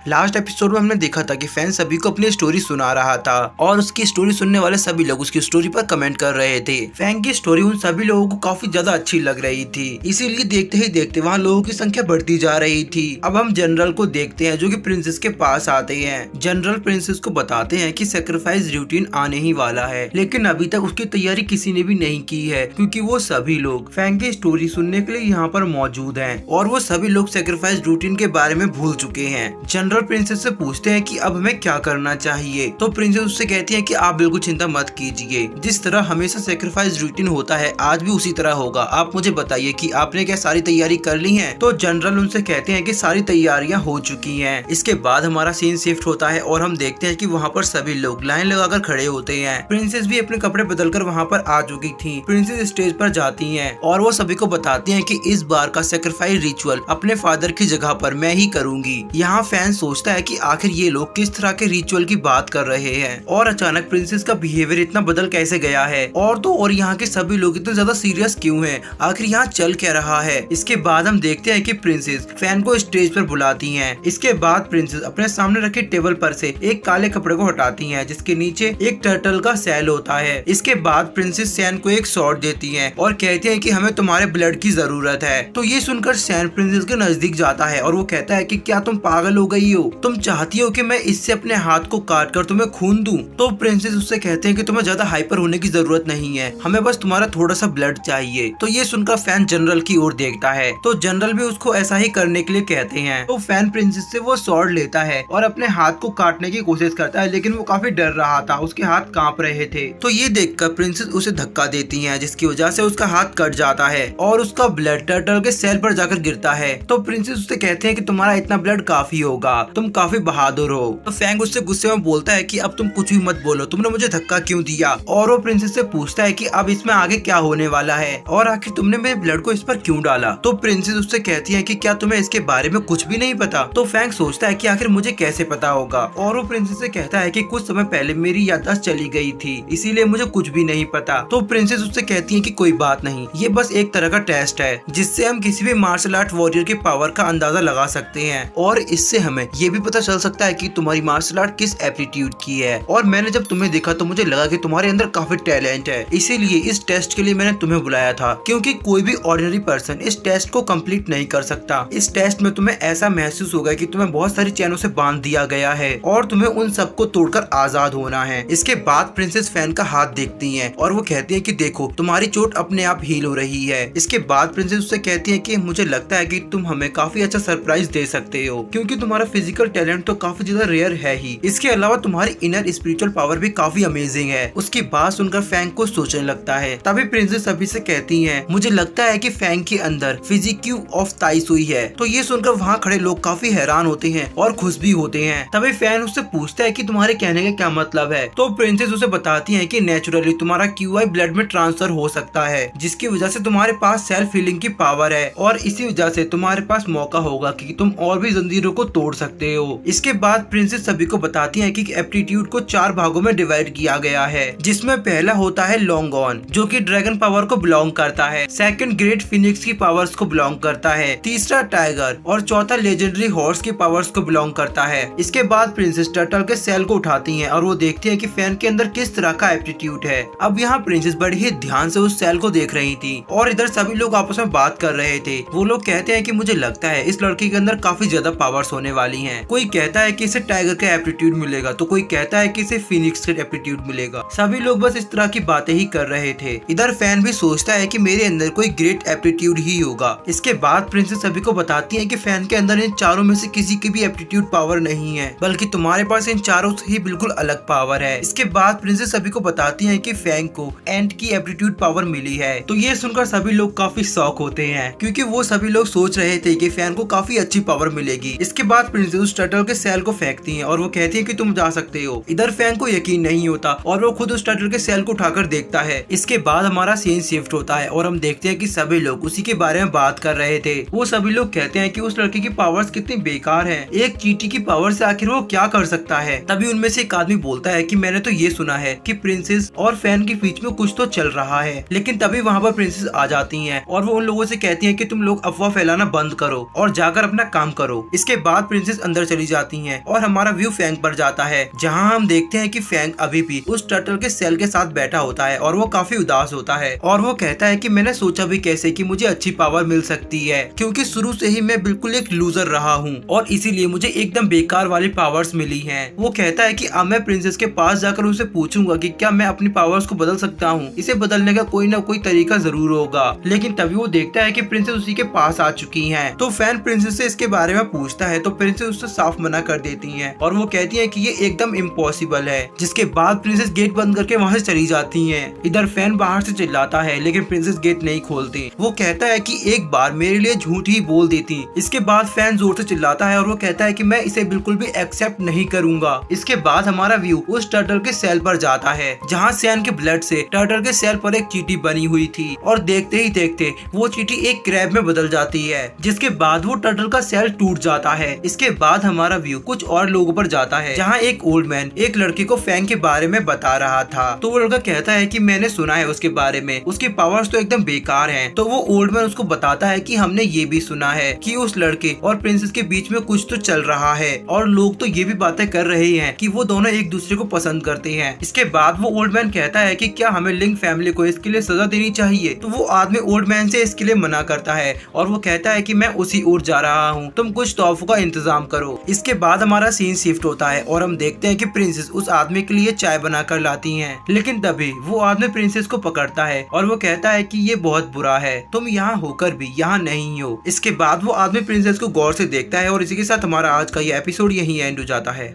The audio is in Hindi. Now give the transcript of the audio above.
लास्ट एपिसोड में हमने देखा था कि फैन सभी को अपनी स्टोरी सुना रहा था और उसकी स्टोरी सुनने वाले सभी लोग उसकी स्टोरी पर कमेंट कर रहे थे। फैन की स्टोरी उन सभी लोगों को काफी ज्यादा अच्छी लग रही थी, इसीलिए देखते ही देखते वहाँ लोगों की संख्या बढ़ती जा रही थी। अब हम जनरल को देखते हैं जो कि प्रिंसेस के पास आते हैं। जनरल प्रिंसेस को बताते हैं कि सैक्रिफाइस रूटीन आने ही वाला है, लेकिन अभी तक उसकी तैयारी किसी ने भी नहीं की है क्योंकि वो सभी लोग फैन की स्टोरी सुनने के लिए यहाँ पर मौजूद हैं और वो सभी लोग सैक्रिफाइस रूटीन के बारे में भूल चुके हैं। जनरल प्रिंसेस से पूछते हैं कि अब हमें क्या करना चाहिए, तो प्रिंसेस उससे कहती है कि आप बिल्कुल चिंता मत कीजिए, जिस तरह हमेशा सैक्रिफाइस रूटीन होता है आज भी उसी तरह होगा। आप मुझे बताइए कि आपने क्या सारी तैयारी कर ली है? तो जनरल उनसे कहते हैं कि सारी तैयारियां हो चुकी हैं। इसके बाद हमारा सीन शिफ्ट होता है और हम देखते हैं कि वहाँ पर सभी लोग लाइन लगाकर खड़े होते हैं। प्रिंसेस भी अपने कपड़े बदलकर वहाँ पर आ चुकी थी। प्रिंसेस स्टेज पर जाती है और वो सभी को बताती है कि इस बार का सैक्रिफाइस रिचुअल अपने फादर की जगह पर मैं ही करूंगी। यहाँ फैन सोचता है कि आखिर ये लोग किस तरह के रिचुअल की बात कर रहे हैं और अचानक प्रिंसेस का बिहेवियर इतना बदल कैसे गया है और तो और यहाँ के सभी लोग इतने ज्यादा सीरियस क्यों हैं? आखिर यहाँ चल क्या रहा है? इसके बाद हम देखते हैं कि प्रिंसेस फैन को स्टेज पर बुलाती हैं। इसके बाद प्रिंसेस अपने सामने रखे टेबल पर से एक काले कपड़े को हटाती हैं जिसके नीचे एक टर्टल का सेल होता है। इसके बाद प्रिंसेस सैन को एक शॉट देती हैं और कहती है कि हमें तुम्हारे ब्लड की जरूरत है। तो ये सुनकर सैन प्रिंसेस के नजदीक जाता है और वो कहता है कि क्या तुम पागल हो गई हो? तुम चाहती हो कि मैं इससे अपने हाथ को काट कर तुम्हें खून दूं? तो प्रिंसेस उससे कहते हैं कि तुम्हें ज्यादा हाइपर होने की जरूरत नहीं है, हमें बस तुम्हारा थोड़ा सा ब्लड चाहिए। तो ये सुनकर फैन जनरल की ओर देखता है तो जनरल भी उसको ऐसा ही करने के लिए कहते हैं। तो फैन प्रिंसेस से वो स्वॉर्ड लेता है और अपने हाथ को काटने की कोशिश करता है, लेकिन वो काफी डर रहा था, उसके हाथ कांप रहे थे। तो ये देखकर प्रिंसेस उसे धक्का देती है जिसकी वजह से उसका हाथ कट जाता है और उसका ब्लड टर्टल के सेल पर जाकर गिरता है। तो प्रिंसेस उससे कहते हैं कि तुम्हारा इतना ब्लड काफी होगा, तुम काफी बहादुर हो। तो फैंग उससे गुस्से में बोलता है कि अब तुम कुछ भी मत बोलो, तुमने मुझे धक्का क्यों दिया? और वो प्रिंसेस से पूछता है कि अब इसमें आगे क्या होने वाला है और आखिर तुमने मेरे ब्लड को इस पर क्यों डाला? तो प्रिंसेस उससे कहती है कि क्या तुम्हें इसके बारे में कुछ भी नहीं पता? तो फैंग सोचता है कि आखिर मुझे कैसे पता होगा और वो प्रिंसेस से कहता है कि कुछ समय पहले मेरी याददाश्त चली गई थी, इसीलिए मुझे कुछ भी नहीं पता। तो प्रिंसेस उससे कहती है कि कोई बात नहीं, ये बस एक तरह का टेस्ट है जिससे हम किसी भी मार्शल आर्ट वॉरियर की पावर का अंदाजा लगा सकते हैं और इससे हमें ये भी पता चल सकता है कि तुम्हारी मार्शल आर्ट किस एप्टीट्यूड की है। और मैंने जब तुम्हें देखा तो मुझे लगा कि तुम्हारे अंदर काफी टैलेंट है, इसीलिए इस टेस्ट के लिए मैंने तुम्हें बुलाया था, क्योंकि कोई भी ऑर्डिनरी पर्सन इस टेस्ट को कंप्लीट नहीं कर सकता। इस टेस्ट में तुम्हें ऐसा महसूस होगा कि तुम्हें बहुत सारी चैनों से बांध दिया गया है और तुम्हें उन सबको तोड़कर आजाद होना है। इसके बाद प्रिंसेस फैन का हाथ देखती है और वो कहती है कि देखो तुम्हारी चोट अपने आप हील हो रही है। इसके बाद प्रिंसेस उससे कहती है कि मुझे लगता है कि तुम हमें काफी अच्छा सरप्राइज दे सकते हो, क्योंकि तुम्हारा फिजिकल टैलेंट तो काफी ज्यादा रेयर है ही, इसके अलावा तुम्हारी इनर स्पिरिचुअल पावर भी काफी अमेजिंग है। उसकी बात सुनकर फैंग को सोचने लगता है। तभी प्रिंसेस सभी से कहती है मुझे लगता है कि फैंग के अंदर फिजिक्यू ऑफ ताइसुई है। तो ये सुनकर वहाँ खड़े लोग काफी हैरान होते हैं और खुश भी होते हैं। तभी फैन उससे पूछता है कि तुम्हारे कहने का क्या मतलब है? तो प्रिंसेस उसे बताती है कि नेचुरली तुम्हारा क्यूआई ब्लड में ट्रांसफर हो सकता है, जिसकी वजह से तुम्हारे पास सेल्फ हीलिंग की पावर है और इसी वजह से तुम्हारे पास मौका होगा कि तुम और भी जंजीरों को तोड़ सकते हो। इसके बाद प्रिंसेस सभी को बताती है कि एप्टीट्यूड को 4 भागों में डिवाइड किया गया है, जिसमें पहला होता है लॉन्गॉन जो कि ड्रैगन पावर को बिलोंग करता है, सेकंड ग्रेट फिनिक्स की पावर्स को बिलोंग करता है, तीसरा टाइगर और चौथा लेजेंडरी हॉर्स की पावर्स को बिलोंग करता है। इसके बाद प्रिंसेस टर्टल के सेल को उठाती हैं और वो देखती है कि फैन के अंदर किस तरह का एप्टीट्यूड है। अब यहाँ प्रिंसेस बड़ी ही ध्यान से उस सेल को देख रही थी और इधर सभी लोग आपस में बात कर रहे थे। वो लोग कहते हैं कि मुझे लगता है इस लड़की के अंदर काफी ज्यादा पावर्स होने वाली हैं। कोई कहता है कि इसे टाइगर का एप्टीट्यूड मिलेगा तो कोई कहता है कि इसे फिनिक्स का एप्टीट्यूड मिलेगा। सभी लोग बस इस तरह की बातें ही कर रहे थे। इधर फैन भी सोचता है कि मेरे अंदर कोई ग्रेट एप्टीट्यूड ही होगा। इसके बाद प्रिंसेस सभी को बताती है कि फैन के अंदर इन चारों में से किसी की भी एप्टीट्यूड पावर नहीं है, बल्कि तुम्हारे पास इन चारों से ही बिल्कुल अलग पावर है। इसके बाद प्रिंसेस सभी को बताती है कि फैंग को एंट की एप्टीट्यूड पावर मिली है। तो ये सुनकर सभी लोग काफी शॉक होते हैं, क्योंकि वो सभी लोग सोच रहे थे कि फैन को काफी अच्छी पावर मिलेगी। इसके बाद प्रिंसेस उस टर्टल के सेल को फेंकती हैं और वो कहती है कि तुम जा सकते हो। इधर फैंग को यकीन नहीं होता और वो खुद उस टर्टल के सेल को उठाकर देखता है। इसके बाद हमारा सीन शिफ्ट होता है और हम देखते हैं कि सभी लोग उसी के बारे में बात कर रहे थे। वो सभी लोग कहते हैं कि उस लड़की की पावर्स कितनी बेकार है, एक चींटी की पावर से आखिर वो क्या कर सकता है। तभी उनमें से एक आदमी बोलता है कि मैंने तो ये सुना है कि प्रिंसेस और फैन के बीच में कुछ तो चल रहा है। लेकिन तभी वहाँ पर प्रिंसेस आ जाती हैं और वो उन लोगों से कहती हैं कि तुम लोग अफवाह फैलाना बंद करो और जाकर अपना काम करो। इसके बाद प्रिंसेस प्रिंसेस अंदर चली जाती हैं और हमारा व्यू फैंग पर जाता है, जहां हम देखते हैं कि फैंग अभी भी उस टर्टल के सेल के साथ बैठा होता है और वो काफी उदास होता है और वो कहता है कि मैंने सोचा भी कैसे कि मुझे अच्छी पावर मिल सकती है, क्योंकि शुरू से ही मैं बिल्कुल एक लूजर रहा हूँ और इसीलिए मुझे एकदम बेकार वाली पावर्स मिली हैं। वो कहता है कि अब मैं प्रिंसेस के पास जाकर उसे पूछूंगा कि क्या मैं अपनी पावर्स को बदल सकता हूँ, इसे बदलने का कोई ना कोई तरीका जरूर होगा। लेकिन तभी वो देखता है कि प्रिंसेस उसी के पास आ चुकी हैं। तो फैन प्रिंसेस से इसके बारे में पूछता है तो प्रिंसेस उससे साफ मना कर देती हैं और वो कहती है कि ये एकदम इम्पॉसिबल है। जिसके बाद प्रिंसेस गेट बंद करके वहाँ से चली जाती हैं। इधर फैन बाहर से चिल्लाता है लेकिन प्रिंसेस गेट नहीं खोलती। वो कहता है कि एक बार मेरे लिए झूठ ही बोल देती। इसके बाद फैन जोर से चिल्लाता है और वो कहता है कि मैं इसे बिल्कुल भी एक्सेप्ट नहीं करूंगा। इसके बाद हमारा व्यू उस टर्टल के सेल पर जाता है, जहाँ सैन के ब्लड से टर्टल के सेल पर एक चींटी बनी हुई थी और देखते ही देखते वो चींटी एक क्रैब में बदल जाती है, जिसके बाद वो टर्टल का सेल टूट जाता है। इसके बाद हमारा व्यू कुछ और लोगों पर जाता है, जहाँ एक ओल्ड मैन एक लड़के को फैंग के बारे में बता रहा था। तो वो लड़का कहता है कि मैंने सुना है उसके बारे में, उसकी पावर्स तो एकदम बेकार हैं। तो वो ओल्ड मैन उसको बताता है कि हमने ये भी सुना है कि उस लड़के और प्रिंसेस के बीच में कुछ तो चल रहा है और लोग तो ये भी बातें कर रहे हैं कि वो दोनों एक दूसरे को पसंद करते हैं। इसके बाद वो ओल्ड मैन कहता है कि क्या हमें लिंक फैमिली को इसके लिए सजा देनी चाहिए। तो वो आदमी ओल्ड मैन से इसके लिए मना करता है और वो कहता है कि मैं उसी ओर जा रहा हूँ, तुम कुछ तोहफों का इंतजाम करो। इसके बाद हमारा सीन शिफ्ट होता है और हम देखते हैं कि प्रिंसेस उस आदमी के लिए चाय बना कर लाती हैं। लेकिन तभी वो आदमी प्रिंसेस को पकड़ता है और वो कहता है कि ये बहुत बुरा है, तुम यहाँ होकर भी यहाँ नहीं हो। इसके बाद वो आदमी प्रिंसेस को गौर से देखता है और इसी के साथ हमारा आज का ये एपिसोड यहीं एंड हो जाता है।